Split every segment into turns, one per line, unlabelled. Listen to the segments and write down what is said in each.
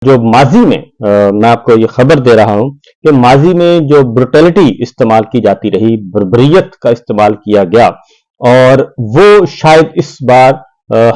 जो माजी में मैं आपको ये खबर दे रहा हूं कि माजी में जो ब्रुटैलिटी इस्तेमाल की जाती रही, बर्बरियत का इस्तेमाल किया गया, और वो शायद इस बार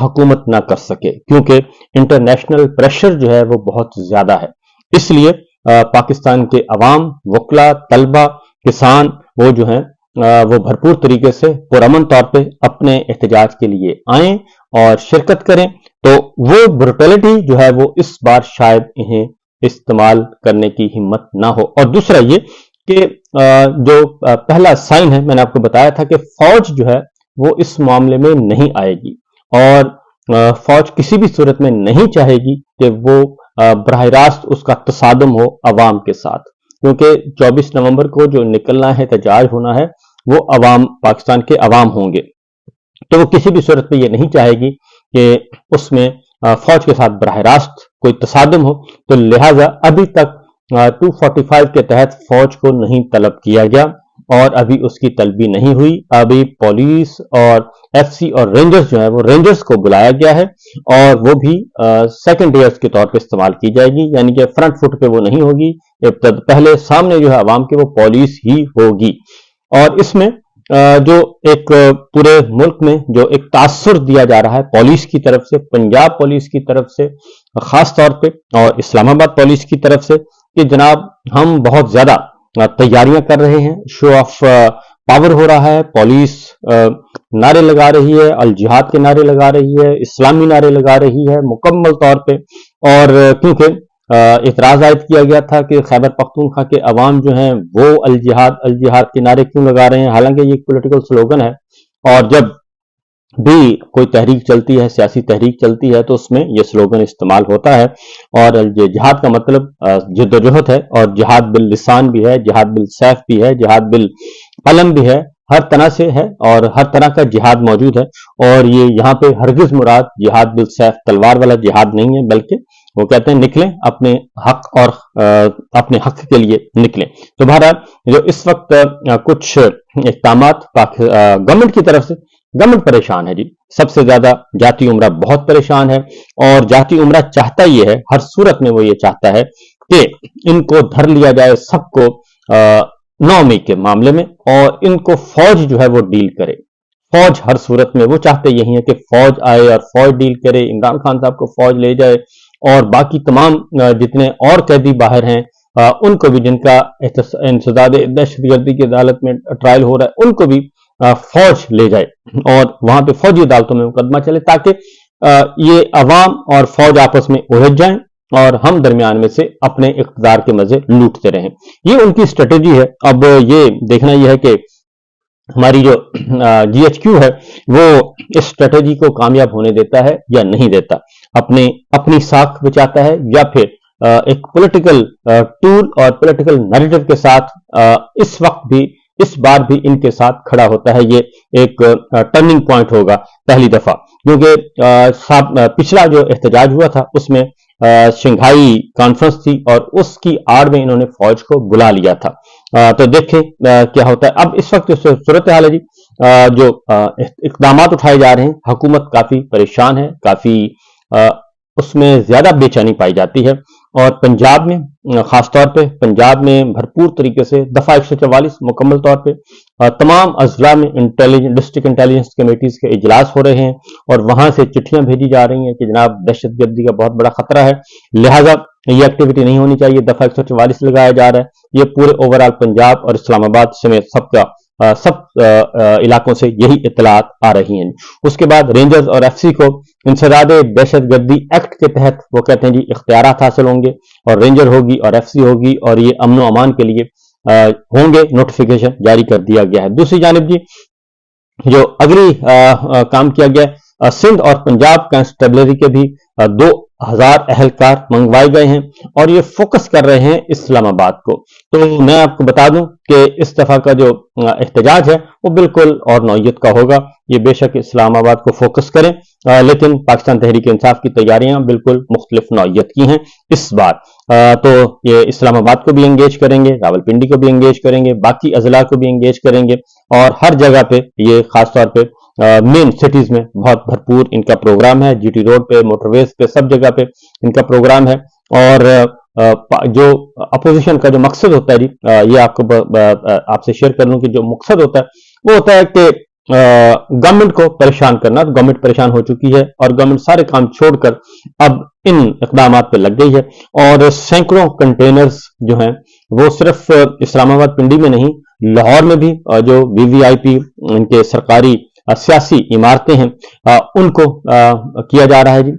हुकूमत ना कर सके, क्योंकि इंटरनेशनल प्रेशर जो है वो बहुत ज्यादा है। इसलिए पाकिस्तान के अवाम, वकला, तलबा, किसान वो जो हैं वो भरपूर तरीके से पुरअमन तौर पे अपने एहतजाज के लिए आए और शिरकत करें, तो वो ब्रुटैलिटी जो है वो इस बार शायद इन्हें इस्तेमाल करने की हिम्मत ना हो। और दूसरा ये कि जो पहला साइन है, मैंने आपको बताया था कि फौज जो है वो इस मामले में नहीं आएगी, और फौज किसी भी सूरत में नहीं चाहेगी कि वो बराह रास्त उसका तसादम हो अवाम के साथ, क्योंकि 24 नवंबर को जो निकलना है, एहतजाज होना है, वो अवाम, पाकिस्तान के अवाम होंगे, तो वो किसी भी सूरत में ये नहीं चाहेगी कि उसमें फौज के साथ बराह रास्त कोई तसादम हो। तो लिहाजा अभी तक 245 के तहत फौज को नहीं तलब किया गया और अभी उसकी तलबी नहीं हुई। अभी पुलिस और एफसी और रेंजर्स जो है वो रेंजर्स को बुलाया गया है, और वो भी सेकेंडरियर्स के तौर पे इस्तेमाल की जाएगी, यानी कि फ्रंट फुट पे वो नहीं होगी। पहले सामने जो है अवाम के वो पुलिस ही होगी। और इसमें जो एक पूरे मुल्क में जो एक तासुर दिया जा रहा है पुलिस की तरफ से, पंजाब पुलिस की तरफ से खास तौर पे, और इस्लामाबाद पुलिस की तरफ से, कि जनाब हम बहुत ज्यादा तैयारियां कर रहे हैं, शो ऑफ पावर हो रहा है, पुलिस नारे लगा रही है, अल जिहाद के नारे लगा रही है, इस्लामी नारे लगा रही है मुकम्मल तौर पे। और क्योंकि इतराज आयद किया गया था कि खैबर पख्तूनख्वा के अवाम जो हैं वो अल जिहाद के नारे क्यों लगा रहे हैं, हालांकि ये एक पॉलिटिकल स्लोगन है, और जब भी कोई तहरीक चलती है, सियासी तहरीक चलती है, तो उसमें यह स्लोगन इस्तेमाल होता है। और जिहाद का मतलब जद्दोजहद है, और जिहाद बिल लिसान भी है, जिहाद बिल सैफ भी है, जिहाद बिल कलम भी है, हर तरह से है और हर तरह का जिहाद मौजूद है। और ये यहाँ पे हरगिज मुराद जिहाद बिल सैफ तलवार वाला जिहाद नहीं है, बल्कि वो कहते हैं निकलें अपने हक और अपने हक के लिए निकलें। तो बहरहाल जो इस वक्त कुछ इक़दामात गवर्नमेंट की तरफ से, गवर्नमेंट परेशान है जी, सबसे ज्यादा जाती उमरा बहुत परेशान है, और जाती उमरा चाहता ये है, हर सूरत में वो ये चाहता है कि इनको धर लिया जाए सबको 9 मई के मामले में, और इनको फौज जो है वो डील करे। फौज हर सूरत में वो चाहते यही है कि फौज आए और फौज डील करे, इमरान खान साहब को फौज ले जाए, और बाकी तमाम जितने और कैदी बाहर हैं उनको भी, जिनका इंसदाद दहशतगर्दी की अदालत में ट्रायल हो रहा है, उनको भी फौज ले जाए और वहां पे फौजी अदालतों में मुकदमा चले, ताकि ये अवाम और फौज आपस में उलझ जाएं और हम दरमियान में से अपने इक़्तिदार के मजे लूटते रहें। ये उनकी स्ट्रेटेजी है। अब ये देखना यह है कि हमारी जो GHQ है वो इस स्ट्रेटेजी को कामयाब होने देता है या नहीं देता, अपनी साख बचाता है, या फिर एक पॉलिटिकल टूल और पॉलिटिकल नैरेटिव के साथ इस बार भी इनके साथ खड़ा होता है। ये एक टर्निंग पॉइंट होगा पहली दफा, क्योंकि पिछला जो एहतजाज हुआ था उसमें शंघाई कॉन्फ्रेंस थी और उसकी आड़ में इन्होंने फौज को बुला लिया था। तो देखें क्या होता है। अब इस वक्त सूरत हाल है जी, जो इक़दामात उठाए जा रहे हैं, हुकूमत काफी परेशान है, काफी उसमें ज्यादा बेचैनी पाई जाती है। और पंजाब में खासतौर पे, पंजाब में भरपूर तरीके से दफा 144 मुकम्मल तौर पे तमाम अजला में डिस्ट्रिक्ट इंटेलिजेंस कमेटीज के इजलास हो रहे हैं, और वहां से चिट्ठियां भेजी जा रही हैं कि जनाब दहशतगर्दी का बहुत बड़ा खतरा है, लिहाजा ये एक्टिविटी नहीं होनी चाहिए, दफा 144 लगाया जा रहा है। ये पूरे ओवरऑल पंजाब और इस्लामाबाद समेत सब इलाकों से यही इत्तलात आ रही हैं। उसके बाद रेंजर्स और एफसी को इंसदाद दहशतगर्दी एक्ट के तहत वो कहते हैं जी इख्तियारात हासिल होंगे, और रेंजर होगी और एफसी होगी, और ये अमन व अमान के लिए होंगे, नोटिफिकेशन जारी कर दिया गया है। दूसरी जानिब जी जो अगली काम किया गया, सिंध और पंजाब कांस्टेबलरी के भी 2000 अहलकार मंगवाए गए हैं, और ये फोकस कर रहे हैं इस्लामाबाद को। तो मैं आपको बता दूं कि इस दफा का जो एहतजाज है वो बिल्कुल और नौयत का होगा। ये बेशक इस्लामाबाद को फोकस करें, लेकिन पाकिस्तान तहरीक इंसाफ की तैयारियां बिल्कुल मुख्तलिफ नौयत की हैं इस बार। तो ये इस्लामाबाद को भी एंगेज करेंगे, रावलपिंडी को भी एंगेज करेंगे, बाकी अजला को भी एंगेज करेंगे, और हर जगह पे ये खासतौर पे मेन सिटीज में बहुत भरपूर इनका प्रोग्राम है। GT रोड पे, मोटरवेज पे, सब जगह पे इनका प्रोग्राम है। और जो अपोजिशन का जो मकसद होता है जी, ये आपसे शेयर कर लूं कि जो मकसद होता है वो होता है कि गवर्नमेंट को परेशान करना। तो गवर्नमेंट परेशान हो चुकी है और गवर्नमेंट सारे काम छोड़कर अब इन इकदाम पे लग गई है। और सैकड़ों कंटेनर्स जो हैं वो सिर्फ इस्लामाबाद पिंडी में नहीं, लाहौर में भी जो वीवीआईपी इनके सरकारी सियासी इमारतें हैं उनको किया जा रहा है जी,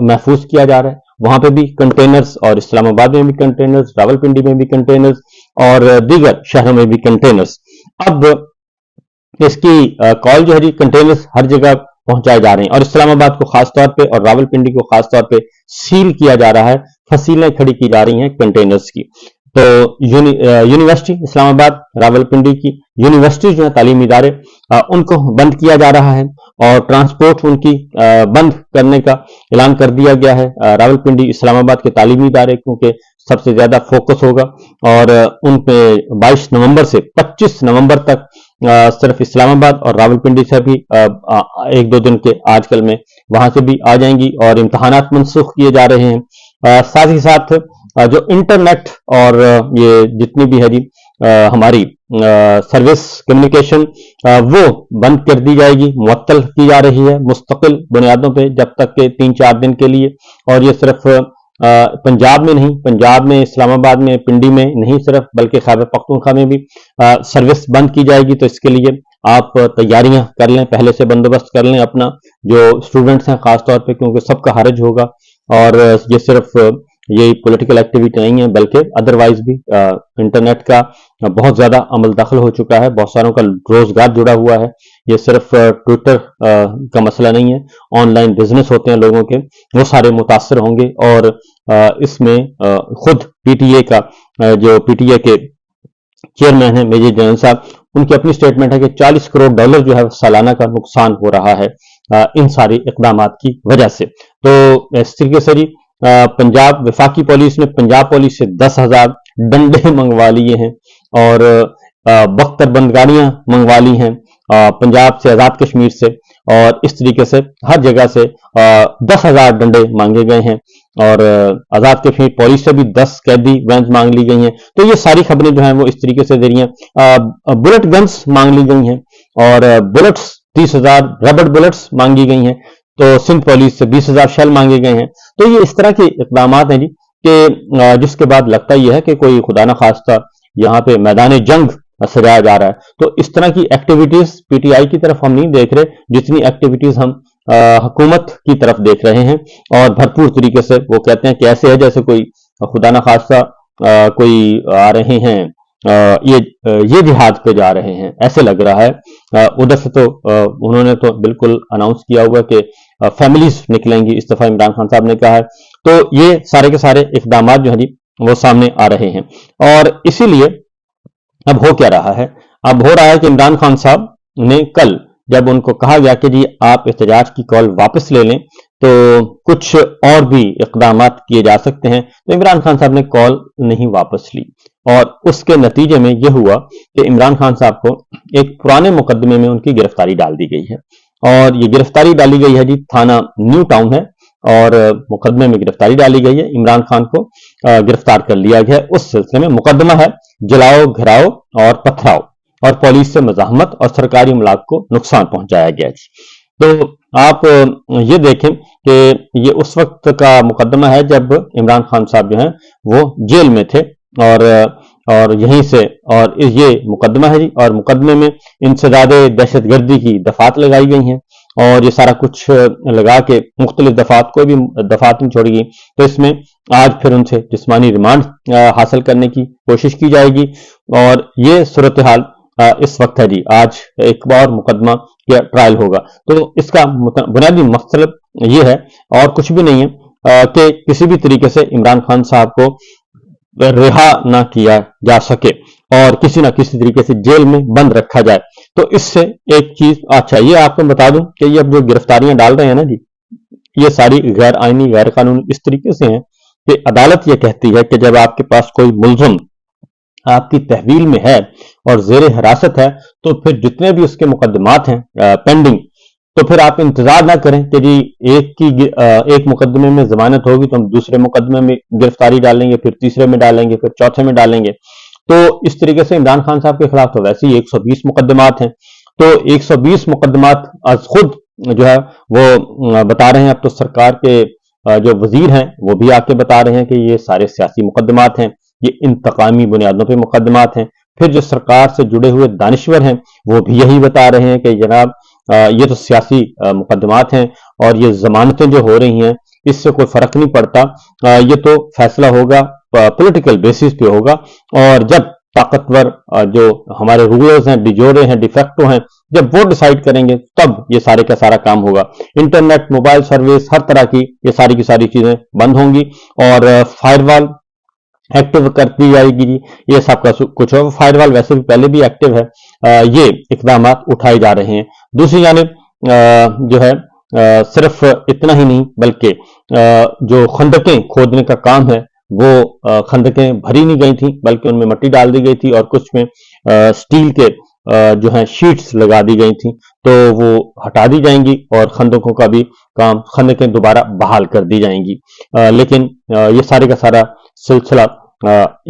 महफूज किया जा रहा है। वहां पे भी कंटेनर्स, और इस्लामाबाद में भी कंटेनर्स, रावलपिंडी में भी कंटेनर्स और दीगर शहरों में भी कंटेनर्स। अब इसकी कॉल जो है जी, कंटेनर्स हर जगह पहुंचाए जा रहे हैं और इस्लामाबाद को खासतौर पे और रावलपिंडी को खासतौर पे सील किया जा रहा है, फसीलें खड़ी की जा रही हैं कंटेनर्स की। तो यूनिवर्सिटी इस्लामाबाद, रावलपिंडी की यूनिवर्सिटी जो है, तालीमी इदारे, उनको बंद किया जा रहा है और ट्रांसपोर्ट उनकी बंद करने का ऐलान कर दिया गया है। रावलपिंडी इस्लामाबाद के तालीमी इदारे क्योंकि सबसे ज्यादा फोकस होगा और उन पे 22 नवंबर से 25 नवंबर तक सिर्फ इस्लामाबाद और रावलपिंडी से भी एक दो दिन के आजकल में वहां से भी आ जाएंगी और इम्तहानात मनसूख किए जा रहे हैं। साथ ही साथ जो इंटरनेट और ये जितनी भी है जी हमारी सर्विस कम्युनिकेशन वो बंद कर दी जाएगी, मुअत्तल की जा रही है मुस्तकिल बुनियादों पे जब तक के 3-4 दिन के लिए। और ये सिर्फ पंजाब में नहीं, पंजाब में, इस्लामाबाद में, पिंडी में नहीं सिर्फ, बल्कि खैबर पख्तूनख्वा में भी सर्विस बंद की जाएगी। तो इसके लिए आप तैयारियां कर लें, पहले से बंदोबस्त कर लें अपना, जो स्टूडेंट्स हैं खासतौर पे, क्योंकि सबका हर्ज होगा। और ये सिर्फ ये पॉलिटिकल एक्टिविटी नहीं है बल्कि अदरवाइज भी इंटरनेट का बहुत ज्यादा अमल दखल हो चुका है, बहुत सारों का रोजगार जुड़ा हुआ है। ये सिर्फ ट्विटर का मसला नहीं है, ऑनलाइन बिजनेस होते हैं लोगों के, वो सारे मुतासर होंगे। और इसमें खुद पीटीए का जो पीटीए के चेयरमैन है मेजर जनरल साहब, उनकी अपनी स्टेटमेंट है कि $40 करोड़ जो है सालाना का नुकसान हो रहा है इन सारी इकदाम की वजह से। तो इस तरीके से जी पंजाब वफाकी पुलिस ने पंजाब पुलिस से 10,000 डंडे मंगवा लिए हैं और बख्तरबंद गाड़ियां मंगवा ली हैं पंजाब से, आजाद कश्मीर से, और इस तरीके से हर जगह से 10,000 डंडे मांगे गए हैं। और आजाद कश्मीर पुलिस से भी 10 कैदी वैन मांग ली गई हैं। तो ये सारी खबरें जो हैं वो इस तरीके से दे रही हैं। बुलेट गन्स मांग ली गई हैं और बुलेट्स 30,000 रबड़ बुलेट्स मांगी गई हैं। तो सिंध पुलिस से 20,000 शेल मांगे गए हैं। तो ये इस तरह के इकदाम हैं जी कि जिसके बाद लगता ही है कि कोई खुदा न खास्ता यहाँ पे मैदान जंग सजाया जा रहा है। तो इस तरह की एक्टिविटीज पीटीआई की तरफ हम नहीं देख रहे जितनी एक्टिविटीज हम हुकूमत की तरफ देख रहे हैं। और भरपूर तरीके से वो कहते हैं कि ऐसे है जैसे कोई खुदा न खास्ता कोई आ रहे हैं, ये जिहाद पे जा रहे हैं, ऐसे लग रहा है। उधर से तो उन्होंने तो बिल्कुल अनाउंस किया हुआ कि फैमिलीज निकलेंगी, इस दफा इमरान खान साहब ने कहा है। तो ये सारे के सारे इकदाम जो है जी वो सामने आ रहे हैं। और इसीलिए अब हो क्या रहा है, अब हो रहा है कि इमरान खान साहब ने कल जब उनको कहा गया कि जी आप एहतजाज की कॉल वापस ले लें तो कुछ और भी इकदाम किए जा सकते हैं, तो इमरान खान साहब ने कॉल नहीं वापस ली। और उसके नतीजे में यह हुआ कि इमरान खान साहब को एक पुराने मुकदमे में उनकी गिरफ्तारी डाल दी गई है। और ये गिरफ्तारी डाली गई है जी थाना न्यू टाउन है और मुकदमे में गिरफ्तारी डाली गई है। इमरान खान को गिरफ्तार कर लिया गया है। उस सिलसिले में मुकदमा है जलाओ, घिराओ और पथराओ और पुलिस से मजाहमत और सरकारी मुलाक को नुकसान पहुंचाया गया है। तो आप ये देखें कि ये उस वक्त का मुकदमा है जब इमरान खान साहब जो हैं वो जेल में थे और यहीं से, और ये मुकदमा है जी, और मुकदमे में इंसदादे दहशतगर्दी की दफात लगाई गई हैं और ये सारा कुछ लगा के मुख्तलिफ दफात को भी दफात में छोड़ी गई। तो इसमें आज फिर उनसे जिस्मानी रिमांड हासिल करने की कोशिश की जाएगी। और ये सूरत हाल इस वक्त है जी। आज एक बार मुकदमा का ट्रायल होगा। तो इसका बुनियादी मकसद ये है और कुछ भी नहीं है कि किसी भी तरीके से इमरान खान साहब को रिहा ना किया जा सके और किसी ना किसी तरीके से जेल में बंद रखा जाए। तो इससे एक चीज, अच्छा ये आपको बता दूं कि ये अब जो गिरफ्तारियां डाल रहे हैं ना जी, ये सारी गैर आईनी गैर कानूनी इस तरीके से हैं कि अदालत ये कहती है कि जब आपके पास कोई मुलजिम आपकी तहवील में है और जेर हिरासत है तो फिर जितने भी उसके मुकदमात हैं पेंडिंग, तो फिर आप इंतजार ना करें कि जी एक मुकदमे में जमानत होगी तो हम दूसरे मुकदमे में गिरफ्तारी डालेंगे, फिर तीसरे में डालेंगे, फिर चौथे में डालेंगे। तो इस तरीके से इमरान खान साहब के खिलाफ तो वैसे ही 120 मुकदमात हैं। तो 120 मुकदमात आज खुद जो है वो बता रहे हैं। अब तो सरकार के जो वजीर हैं वो भी आके बता रहे हैं कि ये सारे सियासी मुकदमात हैं, ये इंतकामी बुनियादों पे मुकदमात हैं। फिर जो सरकार से जुड़े हुए दानिश्वर हैं वो भी यही बता रहे हैं कि जनाब ये तो सियासी मुकदमात हैं और ये जमानतें जो हो रही हैं इससे कोई फर्क नहीं पड़ता। ये तो फैसला होगा पॉलिटिकल बेसिस पे होगा, और जब ताकतवर जो हमारे रूलर्स हैं, डिजोरे हैं, डिफेक्टो हैं, जब वो डिसाइड करेंगे तब ये सारे का सारा काम होगा। इंटरनेट, मोबाइल सर्विस, हर तरह की ये सारी की सारी चीजें बंद होंगी और फायरवॉल एक्टिव कर दी जाएगी जी। ये सब का कुछ हो। फायरवॉल वैसे भी पहले भी एक्टिव है। ये इकदाम उठाए जा रहे हैं। दूसरी जानिब जो है सिर्फ इतना ही नहीं बल्कि जो खंदकें खोदने का काम है वो खंदकें भरी नहीं गई थी बल्कि उनमें मिट्टी डाल दी गई थी और कुछ में स्टील के जो है शीट्स लगा दी गई थी, तो वो हटा दी जाएंगी और खंदकों का भी काम, खंदकें दोबारा बहाल कर दी जाएंगी। लेकिन ये सारे का सारा सिलसिला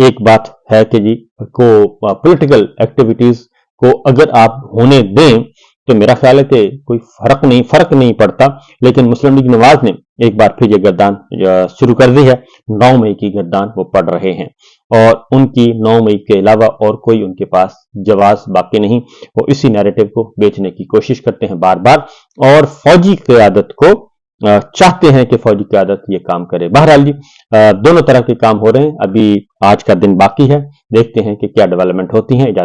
एक बात है कि जी को पॉलिटिकल एक्टिविटीज को अगर आप होने दें तो मेरा ख्याल है कि कोई फर्क नहीं पड़ता। लेकिन मुस्लिम लीग नवाज ने एक बार फिर ये गर्दान शुरू कर दी है। 9 मई की गर्दान वो पढ़ रहे हैं और उनकी 9 मई के अलावा और कोई उनके पास जवाब बाकी नहीं। वो इसी नैरेटिव को बेचने की कोशिश करते हैं बार बार और फौजी क़यादत को चाहते हैं कि फौजी क़यादत ये काम करे। बहरहाल जी दोनों तरह के काम हो रहे हैं। अभी आज का दिन बाकी है, देखते हैं कि क्या डेवलपमेंट होती है।